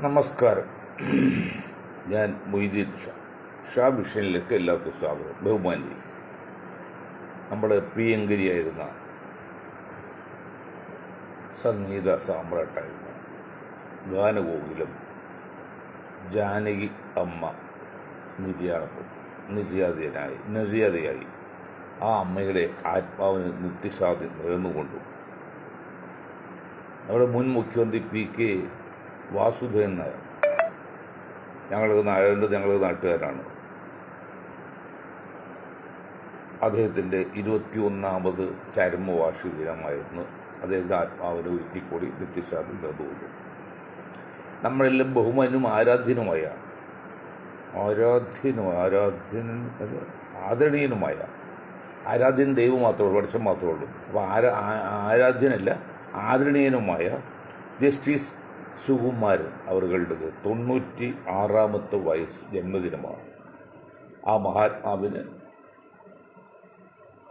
നമസ്കാരം. ഞാൻ മൊയ്തീൻ ഷാ വിഷനിലേക്ക് എല്ലാവർക്കും സ്വാഗതം. ബഹുമാനി നമ്മുടെ പ്രിയങ്കരിയായിരുന്ന സംഗീത സാമ്രാട്ടായിരുന്ന ഗാനഗോകുലം ജാനകി അമ്മ നിര്യാതയായി. ആ അമ്മയുടെ ആത്മാവിന് നിത്യശാന്തി നേർന്നുകൊണ്ടും നമ്മുടെ മുൻ മുഖ്യമന്ത്രി PK വാസുദേവൻ നായർ, ഞങ്ങളുടെ നാട്ടുകാരാണ്, അദ്ദേഹത്തിൻ്റെ 21ാമത് ചരമവാർഷിക ദിനമായിരുന്നു. അദ്ദേഹത്തിൻ്റെ ആത്മാവിന് ഒരിക്കൽ കൂടി നിത്യശാന്തി നേർന്നുകൊണ്ടു. നമ്മളെല്ലാം ബഹുമാനും ആദരണീയനുമായ ആരാധ്യൻ ദൈവം മാത്രമേ ഉള്ളൂ, വർഷം മാത്രമേ ഉള്ളൂ. അപ്പോൾ ആരാധ്യനല്ല, ആദരണീയനുമായ ജസ്റ്റിസ് സുകുമാരൻ അവരുടെ 96ാമത്തെ വയസ്സ് ജന്മദിനമാണ്. ആ മഹാത്മാവിന്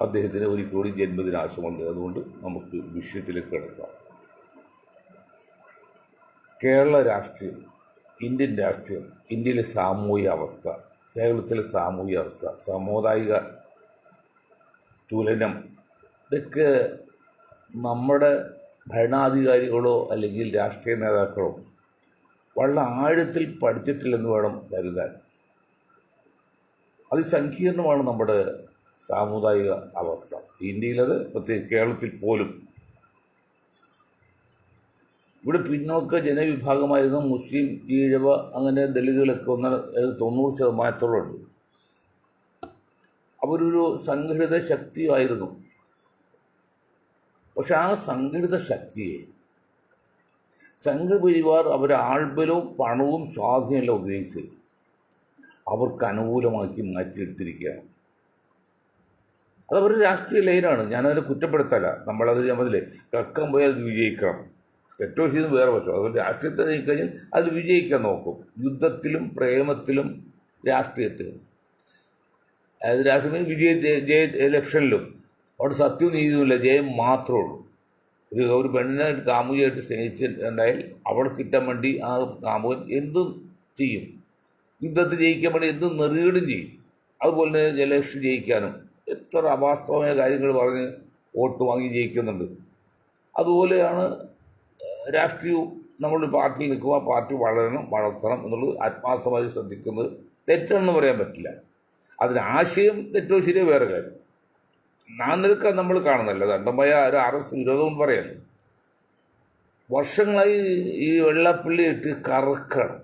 അദ്ദേഹത്തിന് ഒരിക്കൽ കൂടി ജന്മദിനാശമുണ്ട്. അതുകൊണ്ട് നമുക്ക് വിഷയത്തിലേക്ക് കിടക്കാം. കേരള രാഷ്ട്രീയം, ഇന്ത്യൻ രാഷ്ട്രീയം, ഇന്ത്യയിലെ സാമൂഹിക അവസ്ഥ, കേരളത്തിലെ സാമൂഹിക അവസ്ഥ, സാമുദായിക തുലനം, ഇതൊക്കെ നമ്മുടെ ഭരണാധികാരികളോ അല്ലെങ്കിൽ രാഷ്ട്രീയ നേതാക്കളോ വളരെ ആഴത്തിൽ പഠിച്ചിട്ടില്ലെന്ന് വേണം കരുതാൻ. അതിസങ്കീർണമാണ് നമ്മുടെ സാമുദായിക അവസ്ഥ. ഇന്ത്യയിലത് പ്രത്യേകിച്ച് കേരളത്തിൽ പോലും. ഇവിടെ പിന്നോക്ക ജനവിഭാഗമായിരുന്ന മുസ്ലിം, ഈഴവ, അങ്ങനെ ദളിതുകളൊക്കെ 90% ഉണ്ട്. അവരൊരു സംഘടിത ശക്തിയായിരുന്നു. പക്ഷെ ആ സംഘടിത ശക്തിയെ സംഘപരിവാർ അവരെ ആൾബലവും പണവും സ്വാധീനമെല്ലാം ഉപയോഗിച്ച് അവർക്ക് അനുകൂലമാക്കി മാറ്റിയെടുത്തിരിക്കുകയാണ്. അതവരുടെ രാഷ്ട്രീയ ലൈനാണ്. ഞാനതിനെ കുറ്റപ്പെടുത്തല്ല. നമ്മളതിലെ കക്കം പോയാൽ അത് വിജയിക്കണം, തെറ്റോ ചെയ്തും വേറെ വശം. അതുപോലെ രാഷ്ട്രീയത്തെ കഴിഞ്ഞാൽ അത് വിജയിക്കാൻ നോക്കും. യുദ്ധത്തിലും പ്രേമത്തിലും രാഷ്ട്രീയത്തിലും, അതായത് രാഷ്ട്രീയ ഇലക്ഷനിലും അവിടെ സത്യവും നീതിയുമില്ല, ജയം മാത്രമേ ഉള്ളൂ. ഒരു പെണ്ണിനെ കാമുകിയായിട്ട് സ്നേഹിച്ചിട്ടുണ്ടായാൽ അവൾ കിട്ടാൻ വേണ്ടി ആ കാമുകൻ എന്തും ചെയ്യും. യുദ്ധത്തിൽ ജയിക്കാൻ വേണ്ടി എന്തും നെറുകേടും ചെയ്യും. അതുപോലെ തന്നെ ഇലക്ഷൻ ജയിക്കാനും എത്ര അവാസ്തവമായ കാര്യങ്ങൾ പറഞ്ഞ് വോട്ട് വാങ്ങി ജയിക്കുന്നുണ്ട്. അതുപോലെയാണ് രാഷ്ട്രീയവും. നമ്മളൊരു പാർട്ടിയിൽ നിൽക്കുക, ആ പാർട്ടി വളർത്തണം എന്നുള്ളത് ആത്മാർത്ഥമായി ശ്രദ്ധിക്കുന്നത് തെറ്റാണെന്ന് പറയാൻ പറ്റില്ല. അതിന് ആശയം തെറ്റോ ശരിയോ വേറെ കാര്യം. നിൽക്കാൻ നമ്മൾ കാണുന്നല്ല. ദണ്ഡമായ ഒരു RS വിരോധം കൊണ്ട് പറയാമല്ലോ. വർഷങ്ങളായി ഈ വെള്ളാപ്പള്ളി ഇട്ട് കറക്കണം.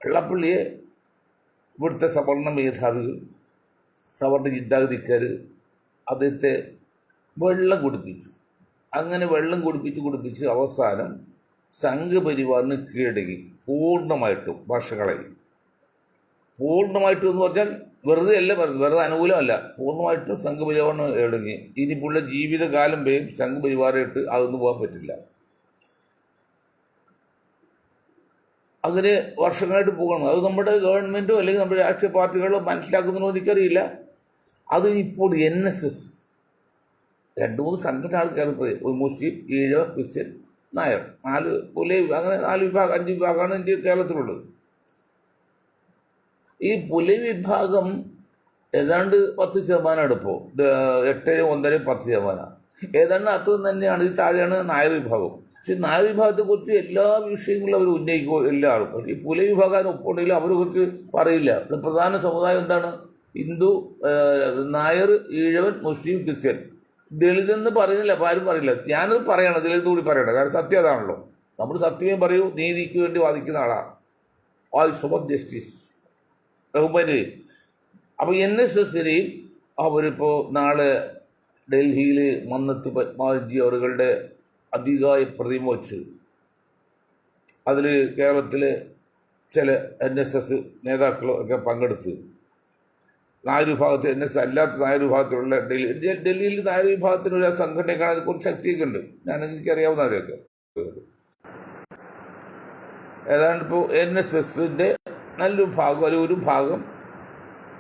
വെള്ളാപ്പള്ളിയെ ഇവിടുത്തെ സവർണ മേധാവികൾ, സവർണ ചിന്താഗതിക്കാർ അദ്ദേഹത്തെ വെള്ളം കുടിപ്പിച്ചു. അങ്ങനെ വെള്ളം കുടിപ്പിച്ച് അവസാനം സംഘപരിവാറിന് കീഴടങ്ങി പൂർണ്ണമായിട്ടും. വർഷങ്ങളായി പൂർണ്ണമായിട്ടും എന്ന് പറഞ്ഞാൽ വെറുതെ അനുകൂലമല്ല, പൂർണ്ണമായിട്ടും സംഘപരിവാറിന് ഇടങ്ങി. ഇനിയിപ്പുള്ള ജീവിതകാലം വരെയും സംഘപരിവാരമായിട്ട് അതൊന്നും പോകാൻ പറ്റില്ല. അങ്ങനെ വർഷങ്ങളായിട്ട് പോകണം. അത് നമ്മുടെ ഗവൺമെൻറ്റോ അല്ലെങ്കിൽ നമ്മുടെ രാഷ്ട്രീയ പാർട്ടികളോ മനസ്സിലാക്കുന്നതിനോ എനിക്കറിയില്ല. അത് ഇപ്പോൾ NSS 2-3 സംഘടനകൾ കേരളത്തിൽ, ഒരു മുസ്ലിം, ഈഴവ, ക്രിസ്ത്യൻ, നായർ, 4 അങ്ങനെ 4 വിഭാഗം 5 വിഭാഗമാണ് ഇന്ത്യ കേരളത്തിലുള്ളത്. ഈ പുലി വിഭാഗം ഏതാണ്ട് 10% ഇപ്പോൾ, 8, 9, 10%. ഏതാണ്ട് അത്ര തന്നെയാണ്. ഇത് താഴെയാണ് നായർ വിഭാഗം. പക്ഷെ നായർ വിഭാഗത്തെക്കുറിച്ച് എല്ലാ വിഷയങ്ങളും അവർ ഉന്നയിക്കും എല്ലാവരും. പക്ഷേ ഈ പുലി വിഭാഗം ഒപ്പുണ്ടെങ്കിലും അവരെ കുറിച്ച് പറയില്ല. പ്രധാന സമുദായം എന്താണ്? ഹിന്ദു, നായർ, ഈഴവൻ, മുസ്ലിം, ക്രിസ്ത്യൻ. ദളിതെന്ന് പറയുന്നില്ല, അപ്പോൾ ആരും പറയില്ല. ഞാനത് പറയണം, ദളിത് കൂടി പറയണം. കാരണം സത്യം അതാണല്ലോ. നമ്മൾ സത്യമേ പറയൂ. നീതിക്ക് വേണ്ടി വാദിക്കുന്ന ആളാണ്. വോയിസ് ഓഫ് ജസ്റ്റിസ് ബഹുമാനി. അപ്പോൾ NSSനെയും അവരിപ്പോൾ നാളെ ഡൽഹിയിൽ മന്നത്ത് പത്മാവൻജി അവരുടെ അധികായ പ്രതിമ വച്ച് അതിൽ കേരളത്തിലെ ചില NSS നേതാക്കളൊക്കെ പങ്കെടുത്ത് നായർ വിഭാഗത്തിൽ NSS അല്ലാത്ത നായർ വിഭാഗത്തിലുള്ള ഡൽഹിയിൽ നായർ വിഭാഗത്തിനുള്ള സംഘടന കാണാൻ കുറച്ച് ശക്തിയൊക്കെ ഉണ്ട്. എനിക്കറിയാവുന്നവരെയൊക്കെ. ഏതാണ്ട് ഇപ്പോൾ NSSൻ്റെ നല്ലൊരു ഭാഗം അല്ലെങ്കിൽ ഒരു ഭാഗം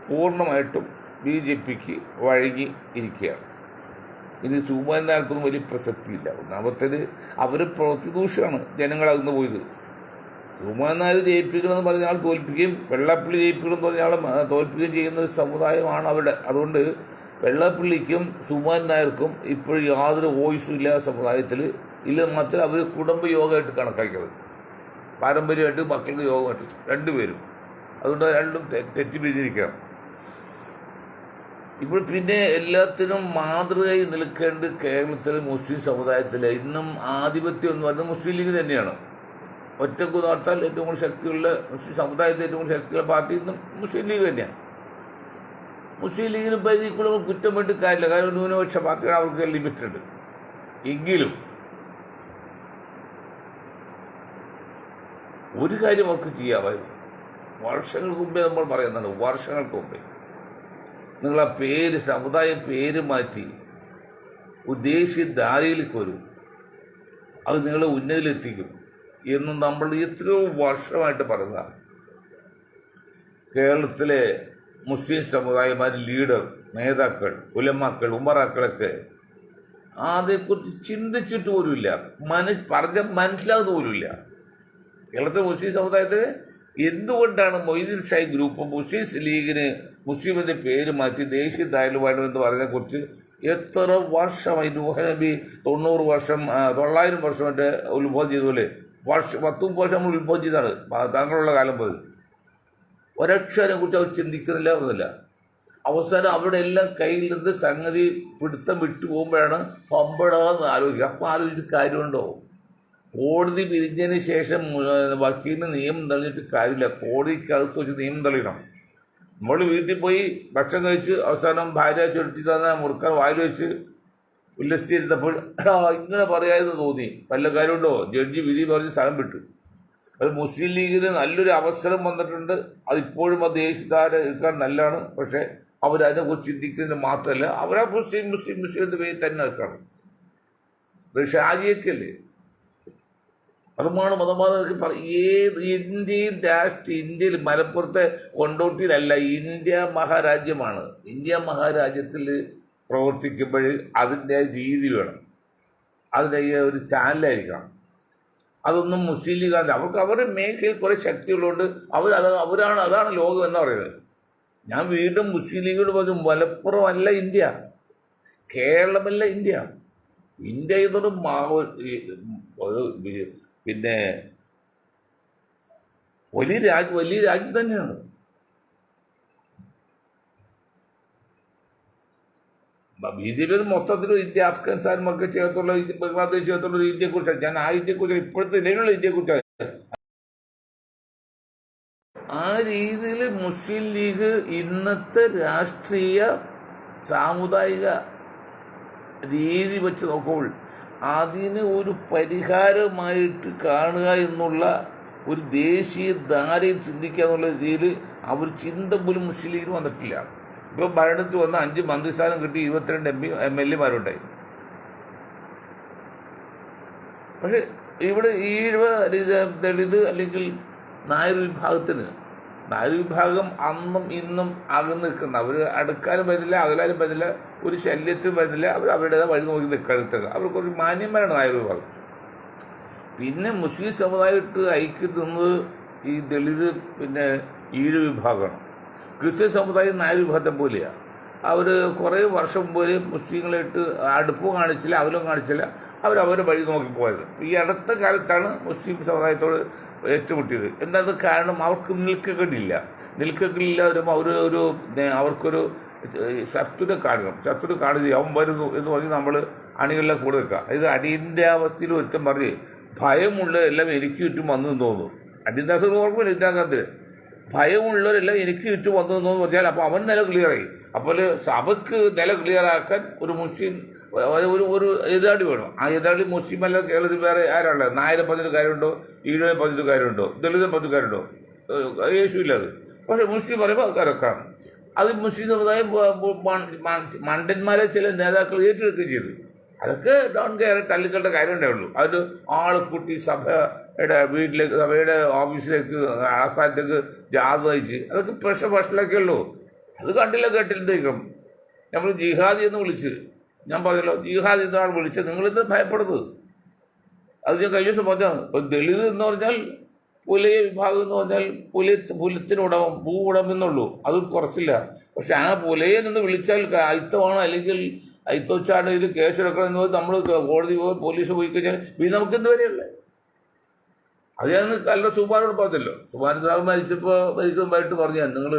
പൂർണ്ണമായിട്ടും BJPക്ക് വഴങ്ങി ഇരിക്കുകയാണ്. ഇനി സുകുമാരൻ നായർക്കൊന്നും വലിയ പ്രസക്തിയില്ല. ഒന്നാമത്തേത് അവർ പ്രവൃത്തി ദൂഷ്യമാണ് ജനങ്ങളകന്നു പോയത്. സുകുമാരൻ നായർ ജയിപ്പിക്കണമെന്ന് പറഞ്ഞ ആൾ തോൽപ്പിക്കുകയും വെള്ളാപ്പള്ളി ജയിപ്പിക്കണമെന്ന് പറഞ്ഞ ആൾ തോൽപ്പിക്കുകയും ചെയ്യുന്ന ഒരു സമുദായമാണ് അവിടെ. അതുകൊണ്ട് വെള്ളാപ്പള്ളിക്കും സുകുമാരൻ നായർക്കും ഇപ്പോഴും യാതൊരു വോയിസും ഇല്ലാത്ത സമുദായത്തിൽ ഇല്ലെന്ന് മാത്രമേ അവർ കുടുംബയോഗമായിട്ട് കണക്കാക്കിയത്. പാരമ്പര്യമായിട്ട് മക്കൾക്ക് യോഗമായിട്ട് രണ്ടുപേരും. അതുകൊണ്ട് രണ്ടും തെറ്റിപ്പിരിച്ചിരിക്കണം. ഇപ്പോൾ പിന്നെ എല്ലാത്തിനും മാതൃകയായി നിൽക്കേണ്ട കേരളത്തിലെ മുസ്ലിം സമുദായത്തിലെ ഇന്നും ആധിപത്യം എന്ന് പറയുന്നത് മുസ്ലിം ലീഗ് തന്നെയാണ്. ഒറ്റക്ക് നോർത്താൽ ഏറ്റവും കൂടുതൽ ശക്തിയുള്ള മുസ്ലിം സമുദായത്തിൽ ഏറ്റവും കൂടുതൽ ശക്തിയുള്ള പാർട്ടി ഇന്നും മുസ്ലിം ലീഗ് തന്നെയാണ്. മുസ്ലിം ലീഗിന് പരിധിക്കുള്ള കുറ്റം വേണ്ടി കാര്യമില്ല. കാരണം ന്യൂനപക്ഷ പാർട്ടികൾ അവർക്ക് ലിമിറ്റുണ്ട്. എങ്കിലും ഒരു കാര്യം അവർക്ക് ചെയ്യാമായിരുന്നു. വർഷങ്ങൾക്ക് മുമ്പേ നമ്മൾ പറയുന്നതാണ്, വർഷങ്ങൾക്ക് മുമ്പേ നിങ്ങൾ ആ പേര് സമുദായ പേര് മാറ്റി ഒരു ദേശീയ ധാരയിലേക്ക് വരും, അത് നിങ്ങളെ ഉന്നതിയിലെത്തിക്കും എന്ന് നമ്മൾ എത്രയോ വർഷമായിട്ട് പറയുക. കേരളത്തിലെ മുസ്ലിം സമുദായമാർ ലീഡർ നേതാക്കൾ ഉലമാക്കൾ ഉമറാക്കളൊക്കെ അതേക്കുറിച്ച് ചിന്തിച്ചിട്ട് പോലുമില്ല, പറഞ്ഞ മനസ്സിലാകുന്ന പോലുമില്ല. കേരളത്തിലെ മുസ്ലിം സമുദായത്തിന് എന്തുകൊണ്ടാണ് മൊയ്തീൻ ഷാഹി ഗ്രൂപ്പ് മുസ്ലിം ലീഗിന് മുസ്ലിമിൻ്റെ പേര് മാറ്റി ദേശീയ ധാരണമെന്ന് പറഞ്ഞതിനെക്കുറിച്ച് എത്ര വർഷമായി നൂഹ് നബി 900 വർഷം 900 വർഷമായിട്ട് ഉത്ഭവം ചെയ്തപോലെ 10 വർഷം നമ്മൾ ഉത്ഭവം ചെയ്താണ് താങ്കളുള്ള കാലം പോയി. ഒരക്ഷരം കുറിച്ച് അവർ ചിന്തിക്കുന്നില്ല ഒന്നുമില്ല. അവസാനം അവരുടെ എല്ലാം കയ്യിൽ നിന്ന് സംഗതി പിടുത്തം വിട്ടു പോകുമ്പോഴാണ് പമ്പടാന്ന് ആലോചിക്കുക. അപ്പം ആലോചിച്ചിട്ട് കാര്യമുണ്ടോ? കോടതി പിരിഞ്ഞതിന് ശേഷം വക്കീലിന് നിയമം തള്ളിയിട്ട് കാര്യമില്ല. കോടതിക്കകത്ത് വെച്ച് നിയമം തള്ളിക്കണം. നമ്മൾ വീട്ടിൽ പോയി ഭക്ഷണം കഴിച്ച് അവസാനം ഭാര്യ ചുരുട്ടി തന്ന മുറുക്കാൻ വായിൽ വെച്ച് ഉല്ലസിച്ചിരുന്നപ്പോൾ ഇങ്ങനെ പറയാമെന്ന് തോന്നി. വല്ല കാര്യമുണ്ടോ? ജഡ്ജി വിധി പറഞ്ഞ് സ്ഥലം വിട്ടു. അത് മുസ്ലിം ലീഗിന് നല്ലൊരു അവസരം വന്നിട്ടുണ്ട്. അതിപ്പോഴും അത് ദേശീയധാര എടുക്കാൻ നല്ലതാണ്. പക്ഷേ അവരതിനെക്കുറിച്ച് ചിന്തിക്കുന്നതിന് മാത്രമല്ല, അവരാ മുസ്ലിം എന്ന പേര് തന്നെ എടുക്കണം. ഷാജിയൊക്കെയല്ലേ മതമാണ് മതമാണെന്നൊക്കെ പറയും. ഇന്ത്യയിൽ മലപ്പുറത്തെ കൊണ്ടോട്ടിയിലല്ല, ഇന്ത്യ മഹാരാജ്യമാണ്. ഇന്ത്യ മഹാരാജ്യത്തിൽ പ്രവർത്തിക്കുമ്പോൾ അതിൻ്റെ രീതി വേണം, അതിൻ്റെ ഒരു ചാനലായിരിക്കണം. അതൊന്നും മുസ്ലിം ലീഗാണ്. അവർക്ക് അവരുടെ മേഖലയിൽ കുറേ ശക്തികളുണ്ട്. അതാണ് ലോകം എന്ന് പറയുന്നത്. ഞാൻ വീണ്ടും മുസ്ലിം ലീഗോട് പറഞ്ഞു, മലപ്പുറം അല്ല ഇന്ത്യ, കേരളമല്ല ഇന്ത്യ. ഇന്ത്യ ഇതൊരു പിന്നെ വലിയ രാജ്യം തന്നെയാണ്. BJP മൊത്തത്തിലും ഇന്ത്യ അഫ്ഗാനിസ്ഥാനുമൊക്കെ ചേർത്തുള്ള ബംഗ്ലാദേശ് ചേർത്തുള്ള ഒരു ഇന്ത്യയെക്കുറിച്ചാണ് ഞാൻ ആ ഇന്ത്യയെക്കുറിച്ച് ഇപ്പോഴത്തെ നിലവിലുള്ള ഇന്ത്യയെക്കുറിച്ചാണ്. ആ രീതിയിൽ മുസ്ലിം ലീഗ് ഇന്നത്തെ രാഷ്ട്രീയ സാമുദായിക രീതി വെച്ച് നോക്കുമ്പോൾ അതിന് ഒരു പരിഹാരമായിട്ട് കാണുക എന്നുള്ള ഒരു ദേശീയ ധാരയിൽ ചിന്തിക്കുക എന്നുള്ള രീതിയിൽ അവർ ചിന്ത പോലും മുസ്ലിം ലീഗിന് വന്നിട്ടില്ല. ഇപ്പോൾ ഭരണത്തിൽ വന്ന 5 മന്ത്രിസ്ഥാനം കിട്ടി, 22 MLA-മാരുണ്ടായി. പക്ഷെ ഇവിടെ ദളിത് അല്ലെങ്കിൽ നായർ വിഭാഗം അന്നും ഇന്നും അകന്ന് നിൽക്കുന്ന, അവർ അടുക്കാനും പറ്റില്ല അകലാനും പറ്റില്ല, ഒരു ശല്യത്തിനും പറ്റുന്നില്ല. അവർ അവരുടേതായ വഴി നോക്കി നിൽക്കുക. അവർക്കൊരു മാന്യന്മാരാണ് നായർ വിഭാഗം. പിന്നെ മുസ്ലിം സമുദായമായിട്ട് ഐക്യം നിന്നത് ഈ ദളിത് പിന്നെ ഈഴ വിഭാഗമാണ്. ക്രിസ്ത്യൻ സമുദായം നായർ വിഭാഗത്തെ പോലെയാണ്. അവർ കുറേ വർഷം മുമ്പ് മുസ്ലിങ്ങളായിട്ട് അടുപ്പവും കാണിച്ചില്ല അകലവും കാണിച്ചില്ല, അവരവരുടെ വഴി നോക്കിപ്പോയത്. ഈ അടുത്ത കാലത്താണ് മുസ്ലിം സമുദായത്തോട് ഏറ്റുമുട്ടിയത്. എന്താ കാരണം? അവർക്ക് നിൽക്കകളില്ല വരുമ്പോൾ അവർക്കൊരു ശത്രുവിനെ കാണുക അവൻ വരുന്നു എന്ന് പറഞ്ഞ് നമ്മൾ അണികളിലെ കൂടെ നിൽക്കുക. ഇത് അടിയന്തരാവസ്ഥയിൽ ഒരുത്തം പറഞ്ഞ് ഭയമുള്ളതെല്ലാം എനിക്ക് ചുറ്റും വന്നു തോന്നുന്നു. അടിയന്തരാവസ്ഥ ഓർമ്മയില്ല ഇന്ദിരാഗാന്ധിന്. ഭയമുള്ളവരെല്ലാം എനിക്ക് ചുറ്റും വന്നു എന്ന് പറഞ്ഞാൽ അപ്പോൾ അവൻ നില ക്ലിയറായി. അപ്പോൾ സഭയ്ക്ക് നില ക്ലിയറാക്കാൻ ഒരു മുസ്ലിം ഒരു എതിരാളി വേണം. ആ എതിരാളി മുസ്ലിം അല്ല. കേരളത്തിൽ വേറെ ആരാണുള്ളത്? നായരെ പറഞ്ഞിട്ട് കാര്യമുണ്ടോ? ഈഴവനെ പറഞ്ഞിട്ട് കാര്യമുണ്ടോ? ദളിതനെ പറഞ്ഞിട്ട് കാര്യമുണ്ടോ? യേശുവില്ല അത്. പക്ഷെ മുസ്ലിം പറയുമ്പോൾ ആൾക്കാരൊക്കെയാണ്. അത് മുസ്ലിം സമുദായം മണ്ടന്മാരെ ചില നേതാക്കൾ ഏറ്റെടുക്കുകയും ചെയ്തു. അതൊക്കെ ഡോൺ കെയർ തള്ളിക്കളുടെ കാര്യം ഉണ്ടാവുള്ളൂ. അതിന് ആളെ കൂട്ടി സഭയുടെ വീട്ടിലേക്ക് സഭയുടെ ഓഫീസിലേക്ക് ആസ്ഥാനത്തേക്ക് ജാഥ നയിച്ച് അതൊക്കെ പ്രശ്നമൊക്കെ ഉള്ളൂ. അത് കണ്ടില്ല കേട്ടില്ലേക്കും. നമ്മൾ ജിഹാദി എന്ന് വിളിച്ച് ഞാൻ പറഞ്ഞല്ലോ, ജിഹാദി എന്നാണ് വിളിച്ചത്. നിങ്ങളിത് ഭയപ്പെടുന്നത്. അത് ഞാൻ കഴിഞ്ഞ ദിവസം പറഞ്ഞാണ്. ഇപ്പോൾ ദളിത് എന്ന് പറഞ്ഞാൽ പുലയ വിഭാഗം എന്ന് പറഞ്ഞാൽ പുലത്തിനുടമം ഭൂവുടമം എന്നുള്ളൂ, അത് കുറച്ചില്ല. പക്ഷെ ആ പുലയൻ എന്ന് വിളിച്ചാൽ അയിത്തമാണ്, അല്ലെങ്കിൽ അയിത്തോച്ചാണെങ്കിൽ കേസെടുക്കണം എന്ന് പറഞ്ഞാൽ നമ്മൾ കോടതി പോയി പോലീസ് പോയി കഴിഞ്ഞാൽ ഇത് നമുക്ക് എന്തുവരെയുള്ളത്? അത് ഞാൻ കല്ലറ സുമാനോട് പറഞ്ഞല്ലോ. സുമാൻ സാർ മരിക്കുമ്പോഴായിട്ട് പറഞ്ഞാൽ നിങ്ങൾ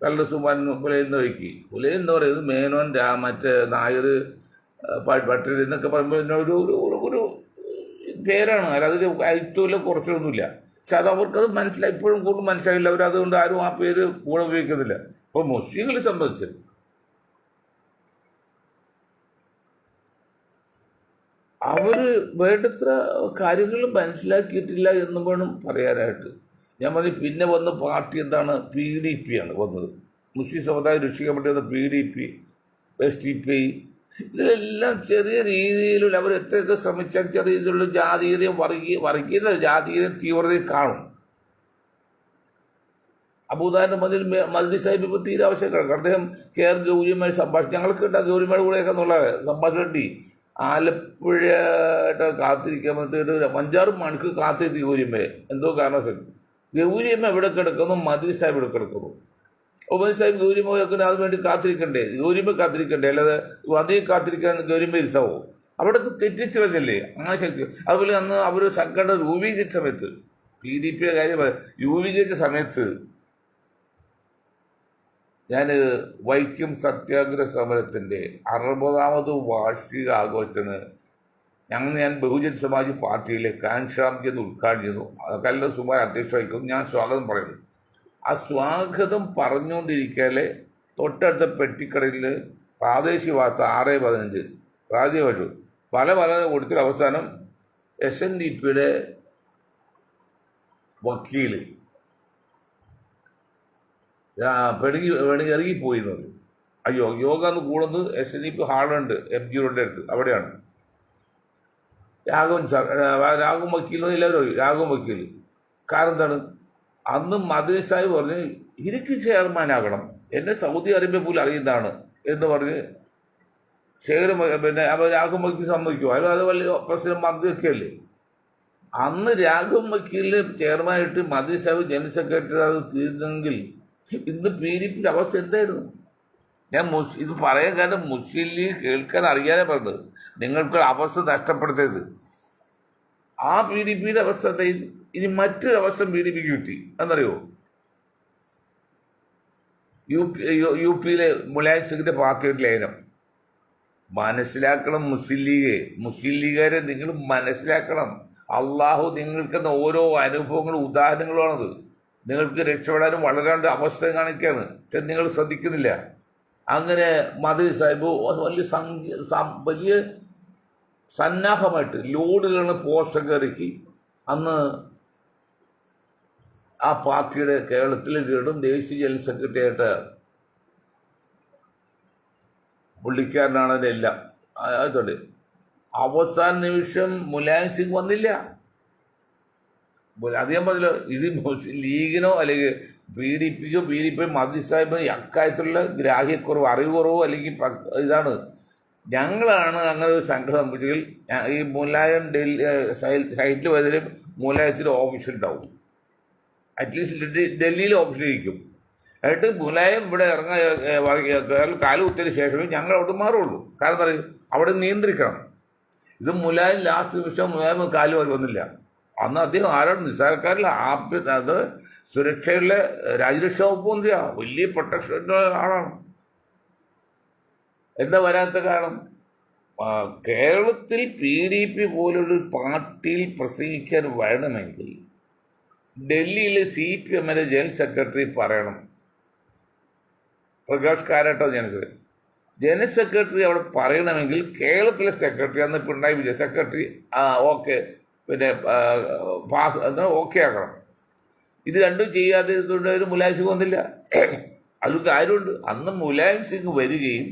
കല്ലറ സുമാൻ പുലയെന്ന് വയ്ക്കി. പുലയൻ എന്ന് പറയുന്നത് മേനോൻ, മറ്റേ നായർ, പട്ടേൽ എന്നൊക്കെ പറയുമ്പോൾ ഒരു പേരാണ്, അല്ലാതെ അയിത്തമില്ല കുറച്ചൊന്നുമില്ല. പക്ഷെ അത് അവർക്കത് മനസ്സിലായി, ഇപ്പോഴും കൂടുതൽ മനസ്സിലായില്ല. അവരതുകൊണ്ട് ആരും ആ പേര് കൂടെ ഉപയോഗിക്കുന്നില്ല. അപ്പോൾ മുസ്ലിങ്ങളെ സംബന്ധിച്ച് അവർ വേണ്ടത്ര കാര്യങ്ങൾ മനസ്സിലാക്കിയിട്ടില്ല എന്ന് വേണം പറയാനായിട്ട്. ഞാൻ പറഞ്ഞു പിന്നെ വന്ന പാർട്ടി എന്താണ്? PDP ആണ് വന്നത്. മുസ്ലിം സമുദായം രക്ഷിക്കാൻ വേണ്ടി വന്ന PDP, SDPI. ഇതിലെല്ലാം ചെറിയ രീതിയിലുള്ള അവർ എത്രയൊക്കെ ശ്രമിച്ചാൽ ചെറിയ രീതിയിലുള്ള ജാതീയതയും വർഗീയത ജാതീയതയും തീവ്രതയും കാണും. ഉദാഹരണം മദ്രി സാഹിബ് ഇപ്പോൾ തീരെ ആവശ്യക്കാണ്. അദ്ദേഹം KR ഗൗരിയമ്മ സംഭാഷണം ഞങ്ങൾക്ക് ഉണ്ടാ ഗൗരിയമ്മയുടെ കൂടെയൊക്കെ എന്നുള്ള സംഭാഷണം കിട്ടി. ആലപ്പുഴയായിട്ട് കാത്തിരിക്കാൻ പറ്റിയിട്ട് 5-6 മണിക്കൂർ കാത്തിരുത്തി ഗൗരിയമ്മയെ. എന്തോ കാരണവശാൽ ഗൗരിയമ്മ എവിടെ കിടക്കുന്നു, മദ്രി സാഹിബ് ഇവിടെ കിടക്കുന്നു. മദ്രി സാഹിബ് ഗൗരിയമ്മ വെക്കുന്ന അതിന് വേണ്ടി കാത്തിരിക്കണ്ടേ? ഗൗരിയമ്മ കാത്തിരിക്കണ്ടേ? അല്ലാതെ വധിയെ കാത്തിരിക്കാൻ ഗൗരിയമ്മ ഇരുത്താവോ? അവിടെ തെറ്റിച്ചു കളഞ്ഞല്ലേ അങ്ങനെ ശക്തി. അതുപോലെ അന്ന് അവർ സംഘടന രൂപീകരിച്ച സമയത്ത് PDP കാര്യം രൂപീകരിച്ച സമയത്ത് ഞാൻ വൈക്കം സത്യാഗ്രഹ സമരത്തിൻ്റെ 60ാമത് വാർഷിക ആഘോഷത്തിന് ഞാൻ ബഹുജൻ സമാജ് പാർട്ടിയിലെ കാൻഷാംജി എന്ന് ഉദ്ഘാടനം ചെയ്തു. കല്ലറ സുമാൻ അധ്യക്ഷ വഹിക്കുന്നു. ഞാൻ സ്വാഗതം പറയുന്നു. ആ സ്വാഗതം പറഞ്ഞുകൊണ്ടിരിക്കാതെ തൊട്ടടുത്ത പെട്ടിക്കടയിൽ പ്രാദേശിക വാർത്ത 6:15 പ്രാദേശിക പല കൊടുത്തിട്ട് അവസാനം SNDPയുടെ വക്കീല് ഇറങ്ങിപ്പോയി എന്ന് പറയും. അയ്യോ യോഗ എന്ന് കൂടുന്നത് SNDP ഹാളുണ്ട് MG റോഡിൻ്റെ അടുത്ത്, അവിടെയാണ്. രാഘവൻ വക്കീൽ എല്ലാവരും രാഘവൻ വക്കീൽ. കാരണം എന്താണ്? അന്ന് മദ്രി സാഹിബ് പറഞ്ഞ് എനിക്ക് ചെയർമാനാകണം, എന്നെ സൗദി അറേബ്യ പോലും അറിയുന്നതാണ് എന്ന് പറഞ്ഞ് പിന്നെ രാഘവൻ വക്കീൽ സമ്മതിക്കുമോ? അത് വലിയ പ്രസിഡന്റ് മന്ത്രിയൊക്കെ അല്ലേ. അന്ന് രാഘവൻ വക്കീലിന് ചെയർമാനായിട്ട് മദ്രി സാഹിബ് ജനറൽ സെക്രട്ടറി അത് തീർന്നെങ്കിൽ ഇന്ന് PDPയുടെ അവസ്ഥ എന്തായിരുന്നു? ഞാൻ ഇത് പറയാൻ കാരണം മുസ്ലിം ലീഗ് കേൾക്കാൻ അറിയാനേ പറഞ്ഞത്. നിങ്ങൾക്ക് അവസ്ഥ നഷ്ടപ്പെടുത്തരുത്. ആ PDPയുടെ അവസ്ഥ എന്താ? ഇനി മറ്റൊരു അവസ്ഥ PDPക്ക് കിട്ടി. എന്നറിയോ? യുപിയിലെ മുലായം സിംഗിന്റെ പാർട്ടിയുടെ ലയനം. മനസ്സിലാക്കണം മുസ്ലിം ലീഗുകാരെ നിങ്ങൾ മനസ്സിലാക്കണം. അള്ളാഹു നിങ്ങൾക്കെന്ന ഓരോ അനുഭവങ്ങളും ഉദാഹരണങ്ങളുമാണത്. നിങ്ങൾക്ക് രക്ഷപ്പെടാനും വളരാണ്ട് അവസ്ഥ കാണിക്കുകയാണ്. പക്ഷെ നിങ്ങൾ ശ്രദ്ധിക്കുന്നില്ല. അങ്ങനെ മദ്രി സാഹിബ് വലിയ സന്നാഹമായിട്ട് ലോഡുകളാണ് പോസ്റ്റൊക്കെ ഇറക്കി. അന്ന് ആ പാർട്ടിയുടെ കേരളത്തിലെ ലീഡറും ദേശീയ ജനറൽ സെക്രട്ടറി ആയിട്ട് പുള്ളിക്കാരനാണ് അതിനെല്ലാം. അതുകൊണ്ട് അവസാന നിമിഷം മുലായം സിംഗ് വന്നില്ല. അധികം പറഞ്ഞല്ലോ, ഇത് മുസ്ലിം ലീഗിനോ അല്ലെങ്കിൽ PDP മദ്രി സാഹിബിന് അക്കാര്യത്തിലുള്ള ഗ്രാഹ്യക്കുറവ്, അറിവ് കുറവോ അല്ലെങ്കിൽ ഇതാണ്. ഞങ്ങളാണ് അങ്ങനെ ഒരു സംഘടന നിർമ്മിച്ചെങ്കിൽ ഈ മുലായം സൈറ്റിൽ വരുന്നതിലും മുലായത്തിൽ ഓഫീസിലുണ്ടാവും. അറ്റ്ലീസ്റ്റ് ഡൽഹിയിൽ ഓഫീസിലിരിക്കും. എന്നിട്ട് മുലായം ഇവിടെ കാല് കുത്തിയതിന് ശേഷമേ ഞങ്ങൾ അവിടെ മാറുള്ളൂ. കാരണം എന്താ പറയുക, അവിടെ നിയന്ത്രിക്കണം. ഇത് മുലായം ലാസ്റ്റ് നിമിഷം മുലായം കാല് വന്നില്ല. അന്ന് അദ്ദേഹം ആരാണ്? നിസ്സാരക്കാരില്ല. അത് സുരക്ഷയുള്ള രാജ്യരക്ഷാ വകുപ്പ് മന്ത്രിയാ, വലിയ പ്രൊട്ടക്ഷൻ്റെ ആളാണ്. എന്താ വരാത്ത കാരണം? കേരളത്തിൽ PDP പോലുള്ളൊരു പാർട്ടിയിൽ പ്രസംഗിക്കാൻ വേണമെങ്കിൽ ഡൽഹിയിലെ CPMന്റെ ജനറൽ സെക്രട്ടറി പറയണം. പ്രകാശ് കാരാട്ടോ ജനറൽ സെക്രട്ടറി അവിടെ പറയണമെങ്കിൽ കേരളത്തിലെ സെക്രട്ടറി അന്ന് പിണറായി വിജയൻ സെക്രട്ടറി ഓക്കെ പിന്നെ ഓക്കെ ആക്കണം. ഇത് രണ്ടും ചെയ്യാതെ ഒരു മുലായം സിംഗ് വന്നില്ല. അതൊരു കാര്യമുണ്ട്. അന്ന് മുലായം സിംഗ് വരികയും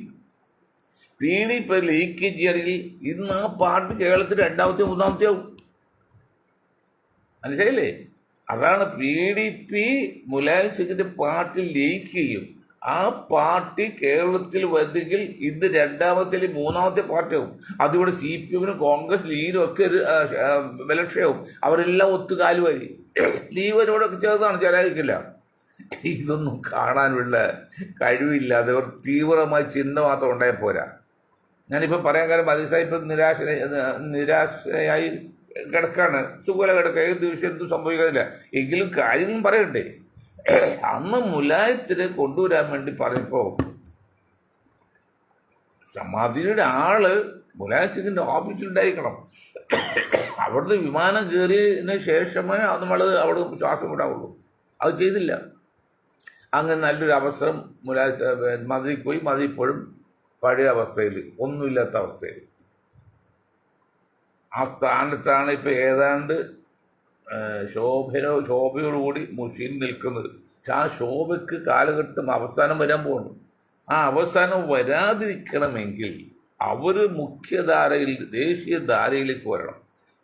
PDP ലീക്കേജ് ചെയ്യുകയാണെങ്കിൽ ഇന്ന് ആ പാർട്ടി കേരളത്തിൽ 2ാമത്തെ 3ാമത്തെ ആവും. മനസ്സിലായില്ലേ? അതാണ് PDP മുലായം സിംഗിന്റെ പാർട്ടി ലീക്ക് ചെയ്യും. ആ പാർട്ടി കേരളത്തിൽ വന്നെങ്കിൽ ഇത് രണ്ടാമത്തെ മൂന്നാമത്തെ പാർട്ടിയാവും. അതിവിടെ CPM-നും കോൺഗ്രസ് ലീഗിനും ഒക്കെ ഇത് വിലക്ഷയാവും. അവരെല്ലാം ഒത്തുകാലുമായി. ലീഗിനോടൊക്കെ ചേർന്നാണ്, ചേരാതിരിക്കില്ല. ഇതൊന്നും കാണാനുള്ള കഴിവില്ലാതെ അവർ തീവ്രമായ ചിന്ത മാത്രം ഉണ്ടായാൽ പോരാ. ഞാനിപ്പോൾ പറയാൻ കാരണം മതിസായി ഇപ്പം നിരാശയായി കിടക്കാണ്, സുഖല കിടക്കുക, ഏത് ദിവസം എന്തും സംഭവിക്കുന്നില്ല. എങ്കിലും കാര്യങ്ങളും പറയണ്ടേ. അന്ന് മുലായത്തിനെ കൊണ്ടുവരാൻ വേണ്ടി പറഞ്ഞപ്പോൾ മദീനയുടെ ആള് മുലായം സിംഗിന്റെ ഓഫീസിലുണ്ടായിരിക്കണം. അവിടുത്തെ വിമാനം കയറിയതിന് ശേഷമേ നമ്മൾ അവിടെ ശ്വാസം വിടാവുള്ളൂ. അത് ചെയ്തില്ല. അങ്ങനെ നല്ലൊരു അവസരം മദീനയിൽ പോയി. മദീന ഇപ്പോഴും പഴയ അവസ്ഥയിൽ, ഒന്നുമില്ലാത്ത അവസ്ഥയിൽ. ആ സ്ഥാനത്താണ് ഇപ്പം ഏതാണ്ട് ശോഭയോടുകൂടി മുസ്ലിം നിൽക്കുന്നത്. പക്ഷെ ആ ശോഭയ്ക്ക് കാലഘട്ടം അവസാനം വരാൻ പോകുന്നു. ആ അവസാനം വരാതിരിക്കണമെങ്കിൽ അവർ മുഖ്യധാരയിൽ, ദേശീയ ധാരയിലേക്ക് വരണം.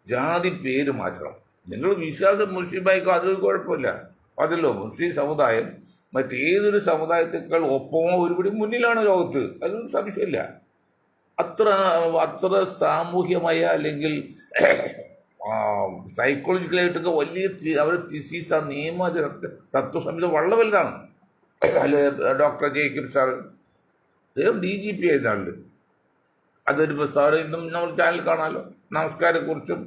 ജാതി പേര് മാറ്റണം. നിങ്ങൾ വിശ്വാസം മുസ്ലിമായിക്കോ, അതൊരു കുഴപ്പമില്ല. അതല്ലോ മുസ്ലിം സമുദായം മറ്റേതൊരു സമുദായത്തേക്കാൾ ഒപ്പമോ ഒരുപടി മുന്നിലാണ് ലോകത്ത്, അതൊന്നും സംശയമില്ല. അത്ര സാമൂഹ്യമായ അല്ലെങ്കിൽ സൈക്കോളജിക്കലായിട്ടൊക്കെ വലിയ അവർ തിസീസ നിയമ തത്വസംഹിത വളരെ വലുതാണ്. അതിൽ ഡോക്ടർ ജേക്കബ് സാർ, അദ്ദേഹം DGP ആയിരുന്നാളുണ്ട്. അതൊരു പ്രസ്താവന ഇന്നും നമ്മൾ ചാനൽ കാണാമല്ലോ. നമസ്കാരത്തെക്കുറിച്ചും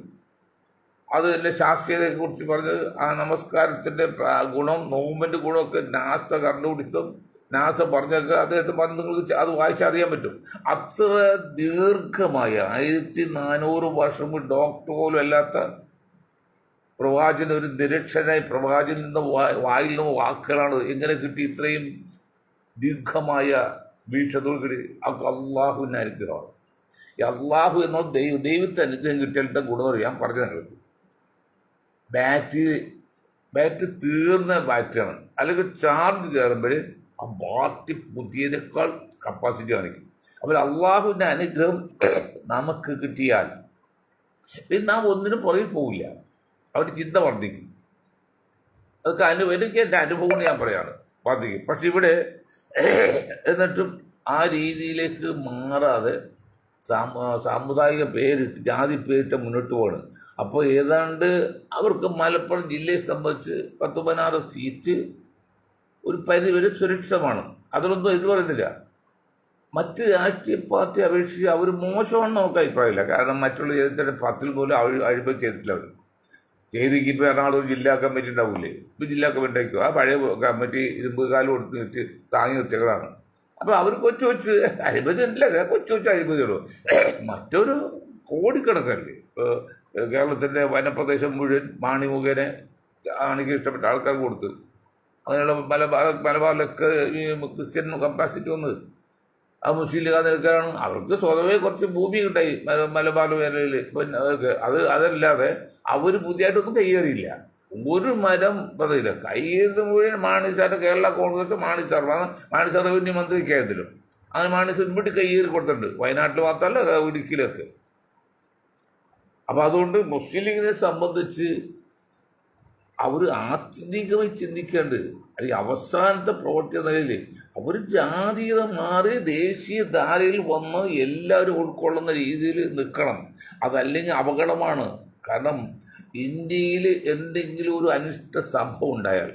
അത് തന്നെ ശാസ്ത്രീയതയെക്കുറിച്ച് പറഞ്ഞത്, ആ നമസ്കാരത്തിൻ്റെ ഗുണം, നോമ്പിൻ്റെ ഗുണമൊക്കെ നാസ കണ്ടുപിടിച്ചതും നാസ പറഞ്ഞൊക്കെ അദ്ദേഹത്തെ പറഞ്ഞ് നിങ്ങൾക്ക് അത് വായിച്ചറിയാൻ പറ്റും. അത്ര ദീർഘമായ 1400 വർഷം ഡോക്ടർ പോലും അല്ലാത്ത പ്രവാചകൻ, ഒരു നിരക്ഷനായി പ്രവാചകൻ നിന്ന് വായിൽ നിന്ന് വാക്കുകളാണ് എങ്ങനെ കിട്ടി ഇത്രയും ദീർഘമായ വീക്ഷത്തോട് കിട്ടി? അതൊക്കെ അള്ളാഹുവിൻ്റെ അനുഗ്രഹമാണ്. ഈ അള്ളാഹു എന്ന ദൈവത്തെ അനുഗ്രഹം കിട്ടിയാലത്തെ ഗുണം അറിയാൻ പറഞ്ഞു നിങ്ങൾക്ക്. ബാറ്ററി തീർന്ന ബാറ്ററിയാണ്, അല്ലെങ്കിൽ ചാർജ് കയറുമ്പോൾ ആ ബാറ്ററി പുതിയതിനേക്കാൾ കപ്പാസിറ്റി കാണിക്കും. അപ്പോൾ അള്ളാഹുവിൻ്റെ അനുഗ്രഹം നമുക്ക് കിട്ടിയാൽ പിന്നെ നാം ഒന്നിനും പുറകിൽ പോവില്ല. അവരുടെ ചിന്ത വർദ്ധിക്കും. അതൊക്കെ എനിക്ക് എൻ്റെ അനുഭവം ഞാൻ പറയാണ്, വർദ്ധിക്കും. പക്ഷെ ഇവിടെ എന്നിട്ടും ആ രീതിയിലേക്ക് മാറാതെ സാമുദായിക പേരിട്ട്, ജാതി പേരിട്ട് മുന്നോട്ട് പോകണം. അപ്പോൾ ഏതാണ്ട് അവർക്ക് മലപ്പുറം ജില്ലയെ സംബന്ധിച്ച് 16 സീറ്റ് ഒരു പരിധിവരെ സുരക്ഷിതമാണ്. അതിലൊന്നും ഇത് പറയുന്നില്ല. മറ്റ് രാഷ്ട്രീയ പാർട്ടി അപേക്ഷിച്ച് അവർ മോശമാണെന്ന് നമുക്ക് അഭിപ്രായമില്ല. കാരണം മറ്റുള്ള ചെയ്തിട്ട് 10 പോലും അഴിമതി ചെയ്തിട്ടില്ല. അവർ ചെയ്തെങ്കിൽ ഇപ്പോൾ എറണാകുളം ജില്ലാ കമ്മിറ്റി ഉണ്ടാവില്ലേ, ഇപ്പോൾ ജില്ലാ കമ്മിറ്റി ആയിരിക്കും. ആ പഴയ കമ്മിറ്റി ഇരുമ്പ് കാലം കൊടുത്തിട്ട് താങ്ങി നിർത്തികളാണ്. അപ്പോൾ അവർ കൊച്ചു അഴിമതി ഉണ്ടല്ല, കൊച്ചു അഴിമതിയുള്ളൂ. മറ്റൊരു കോടിക്കണക്കല്ലേ കേരളത്തിൻ്റെ വനപ്രദേശം മുഴുവൻ മാണി മുഖേന ആണെങ്കിൽ ഇഷ്ടപ്പെട്ട ആൾക്കാർ കൊടുത്ത്, അങ്ങനെയുള്ള മലബാറിലൊക്കെ ഈ ക്രിസ്ത്യൻ കപ്പാസിറ്റി വന്നത് ആ മുസ്ലിം ലീഗ് നിൽക്കാനാണ്. അവർക്ക് സ്വതവേ കുറച്ച് ഭൂമി കിട്ടായി മലബാർ മേഖലയിൽ. അതല്ലാതെ അവർ പുതിയതായിട്ടൊന്നും കയ്യേറിയില്ല. ഒരു മരം പതിയില്ല. കയ്യേറി മുഴുവൻ മാണിസാറിൻ്റെ കേരള കോൺഗ്രസ് മാണിസാർ റവന്യൂ മന്ത്രിക്കായതിലും അങ്ങനെ മാണിസാർ ഇവിടെ കയ്യേറി കൊടുത്തിട്ടുണ്ട്. വയനാട്ടിൽ മാത്രമല്ല, ഇടുക്കിയിലൊക്കെ. അപ്പം അതുകൊണ്ട് മുസ്ലിം ലീഗിനെ സംബന്ധിച്ച് അവർ ആത്യന്തികമായി ചിന്തിക്കേണ്ടത്, അല്ലെങ്കിൽ അവസാനത്തെ പ്രവൃത്തി എന്ന നിലയിൽ അവർ ജാതീയത മാറി ദേശീയ ധാരയിൽ വന്ന് എല്ലാവരും ഉൾക്കൊള്ളുന്ന രീതിയിൽ നിൽക്കണം. അതല്ലെങ്കിൽ അപകടമാണ്. കാരണം ഇന്ത്യയിൽ എന്തെങ്കിലും ഒരു അനിഷ്ട സംഭവം ഉണ്ടായാൽ,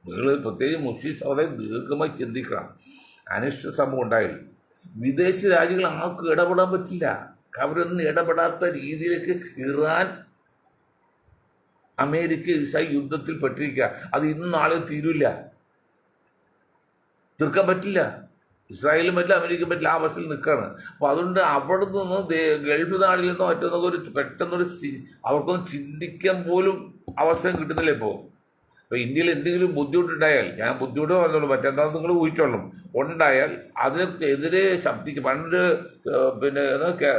നിങ്ങൾ പ്രത്യേകിച്ച് മുസ്ലിം സമുദായം ദീർഘമായി ചിന്തിക്കണം. അനിഷ്ട സംഭവം ഉണ്ടായാൽ വിദേശ രാജ്യങ്ങൾ ആർക്കും ഇടപെടാൻ പറ്റില്ല. അവരൊന്നും ഇടപെടാത്ത രീതിയിലേക്ക് ഇറാൻ അമേരിക്ക ഇസ്രായേൽ യുദ്ധത്തിൽ പെട്ടിരിക്കുക. അത് ഇന്നും നാളെ തീരില്ല, തീർക്കാൻ പറ്റില്ല. ഇസ്രായേലും പറ്റില്ല, അമേരിക്കയും പറ്റില്ല. ആ അവസ്ഥയിൽ നിൽക്കുകയാണ്. അപ്പോൾ അതുകൊണ്ട് അവിടെ നിന്ന് ഗൾഫ് നാട്ടിൽ നിന്നോ മറ്റൊന്നൊക്കെ പെട്ടെന്നൊരു അവർക്കൊന്നും ചിന്തിക്കാൻ പോലും അവസരം കിട്ടുന്നില്ല. ഇപ്പോൾ ഇന്ത്യയിൽ എന്തെങ്കിലും ബുദ്ധിമുട്ടുണ്ടായാൽ, ഞാൻ ബുദ്ധിമുട്ട് പറഞ്ഞോളൂ, മറ്റെന്താണെന്ന് നിങ്ങൾ ഊഹിച്ചോളും, ഉണ്ടായാൽ അതിനെതിരെ ശബ്ദിക്കും. പണ്ട് പിന്നെ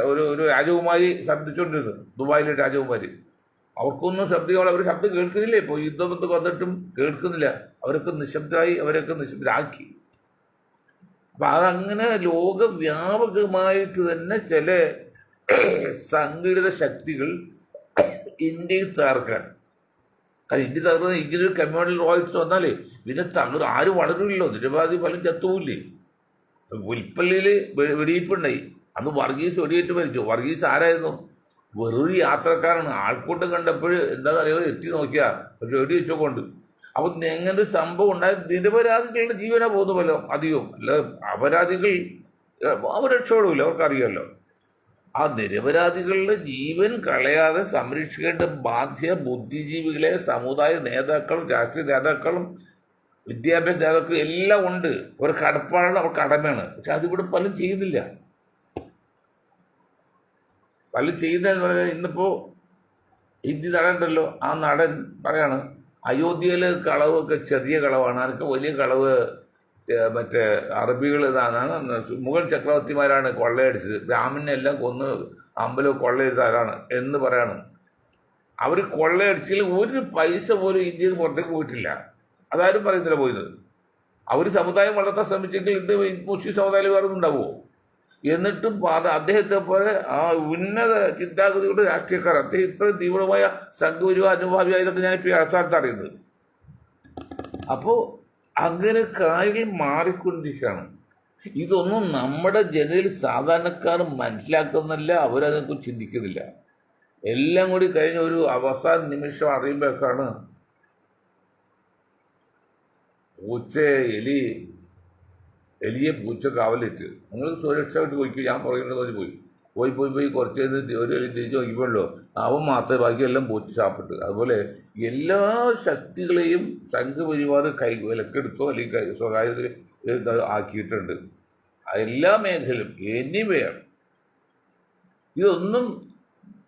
ഒരു രാജകുമാരി ശബ്ദിച്ചുകൊണ്ടിരുന്നു, ദുബായിലെ രാജകുമാരി. അവർക്കൊന്നും ശബ്ദിക്കാൻ, അവർ ശബ്ദം കേൾക്കുന്നില്ല. ഇപ്പോൾ യുദ്ധബന്ധം വന്നിട്ടും കേൾക്കുന്നില്ല. അവരൊക്കെ നിശബ്ദരായി, അവരൊക്കെ നിശബ്ദരാക്കി. അപ്പം അതങ്ങനെ ലോകവ്യാപകമായിട്ട് തന്നെ ചില സംഘടിത ശക്തികൾ ഇന്ത്യയിൽ തകർക്കാൻ, കാരണം ഇന്ത്യ തകർന്ന് ഇങ്ങനൊരു കമ്മ്യൂണൽ റോയിറ്റ്സ് വന്നാലേ പിന്നെ ആരും വളരില്ലല്ലോ, നിരവധി ഫലം ചത്തുപോയില്ലേ. പുൽപ്പള്ളിയിൽ വെടിയിപ്പുണ്ടായി, അന്ന് വർഗീസ് വെടിയേറ്റ് മരിച്ചു. വർഗീസ് ആരായിരുന്നു? വെറൊരു യാത്രക്കാരാണ്. ആൾക്കൂട്ടം കണ്ടപ്പോൾ എന്താ അറിയോ, എത്തി നോക്കിയാ പക്ഷെ വെടി വെച്ചോകൊണ്ട്. അപ്പൊ എങ്ങനെ ഒരു സംഭവം ഉണ്ടായ നിരപരാധികളുടെ ജീവനാ പോകുന്നല്ലോ അധികവും. അല്ല അപരാധികൾ അവർ രക്ഷപ്പെടില്ല, അവർക്കറിയാമല്ലോ. ആ നിരപരാധികളുടെ ജീവൻ കളയാതെ സംരക്ഷിക്കേണ്ട ബാധ്യത ബുദ്ധിജീവികളെ, സമുദായ നേതാക്കളും രാഷ്ട്രീയ നേതാക്കളും വിദ്യാഭ്യാസ നേതാക്കളും എല്ലാം ഉണ്ട്. ഒരു കടപ്പാടാണ്, അവർ കടമയാണ്. പക്ഷെ അതിവിടെ പലരും ചെയ്യുന്നില്ല. പലരും ചെയ്യുന്നതെന്ന് പറഞ്ഞാൽ ഇന്നിപ്പോ ഹിന്ദി നടനുണ്ടല്ലോ, ആ നടൻ പറയാണ് അയോധ്യയിലെ കളവൊക്കെ ചെറിയ കളവാണ്, അതൊക്കെ വലിയ കളവ് മറ്റേ അറബികൾ ഇതാണ്, മുഗൾ ചക്രവർത്തിമാരാണ് കൊള്ളയടിച്ചത്, ബ്രാഹ്മണെല്ലാം കൊന്ന് അമ്പലം കൊള്ളയടിച്ചവരാണ് എന്ന് പറയണം. അവർ കൊള്ളയടിച്ചതിൽ ഒരു പൈസ പോലും ഇന്ത്യയിൽ നിന്ന് പുറത്തേക്ക് പോയിട്ടില്ല. അതാരും പറയുന്നില്ല പോയത്. അവർ സമുദായം വളർത്താൻ ശ്രമിച്ചെങ്കിൽ ഇത് മുസ്ലിം സമുദായം വേറെ ഉണ്ടാവുമോ? എന്നിട്ടും അദ്ദേഹത്തെ പോലെ ആ ഉന്നത ചിന്താഗതിയുടെ രാഷ്ട്രീയക്കാർ, അദ്ദേഹം ഇത്രയും തീവ്രമായ സംഘപരിവാര അനുഭാവിയായ ഇതൊക്കെ ഞാനിപ്പോൾ ഈ അടുത്ത അറിയുന്നത്. അപ്പോൾ അങ്ങനെ കാര്യങ്ങൾ മാറിക്കൊണ്ടിരിക്കുകയാണ്. ഇതൊന്നും നമ്മുടെ ജനതയിൽ സാധാരണക്കാർ മനസ്സിലാക്കുന്നില്ല, അവരതിനെക്കുറിച്ച് ചിന്തിക്കുന്നില്ല. എല്ലാം കൂടി കഴിഞ്ഞ ഒരു അവസാന നിമിഷം അറിയുമ്പോഴേക്കാണ് എലിയെ പൂച്ച കാവലിട്ട് നിങ്ങൾ സുരക്ഷയായിട്ട് പോയിക്കോ, ഞാൻ പറയുന്നത് പോയി കുറച്ച് ഒരു എലി തിരിച്ച് നോക്കിപ്പോഴല്ലോ അവൻ മാത്രമേ ബാക്കിയെല്ലാം പൂച്ച ചാപ്പിട്ട്. അതുപോലെ എല്ലാ ശക്തികളെയും സംഘപരിവാർ വിലക്കെടുത്തോ അല്ലെങ്കിൽ സ്വകാര്യത ആക്കിയിട്ടുണ്ട് എല്ലാ മേഖലയിലും. എനിവെയർ ഇതൊന്നും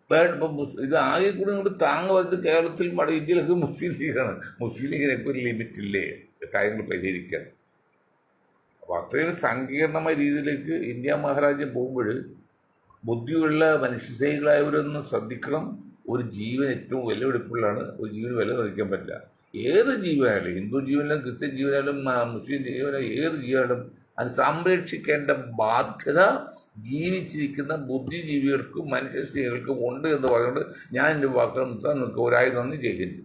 ഇപ്പം ഇത് ആകെ കൂടി നിങ്ങൾ താങ്ങ് വരുന്നത് കേരളത്തിൽ ഇന്ത്യയിലൊക്കെ മുസ്ലിം ലീഗാണ്. മുസ്ലിം ലീഗിനൊക്കെ ഒരു ലിമിറ്റില്ലേ കാര്യങ്ങൾ പരിഹരിക്കാൻ. അപ്പോൾ അത്രയും സങ്കീർണമായ രീതിയിലേക്ക് ഇന്ത്യ മഹാരാജ്യം പോകുമ്പോൾ ബുദ്ധിയുള്ള മനുഷ്യസ്നേഹികളായവരൊന്നും ശ്രദ്ധിക്കണം. ഒരു ജീവൻ ഏറ്റവും വിലപിടിപ്പുള്ളതാണ്. ഒരു ജീവന് വില മതിക്കാൻ പറ്റില്ല. ഏത് ജീവനായാലും, ഹിന്ദു ജീവനായാലും ക്രിസ്ത്യൻ ജീവനായാലും മുസ്ലിം ജീവനായാലും ഏത് ജീവനായാലും അത് സംരക്ഷിക്കേണ്ട ബാധ്യത ജീവിച്ചിരിക്കുന്ന ബുദ്ധിജീവികൾക്കും മനുഷ്യസ്നേഹികൾക്കും ഉണ്ട് എന്ന് പറഞ്ഞുകൊണ്ട് ഞാൻ എൻ്റെ വാക്കുകൾ നിർത്താൻ നിൽക്കുക. ഒരായി നന്ദി. ജയ് ഹിന്ദ്.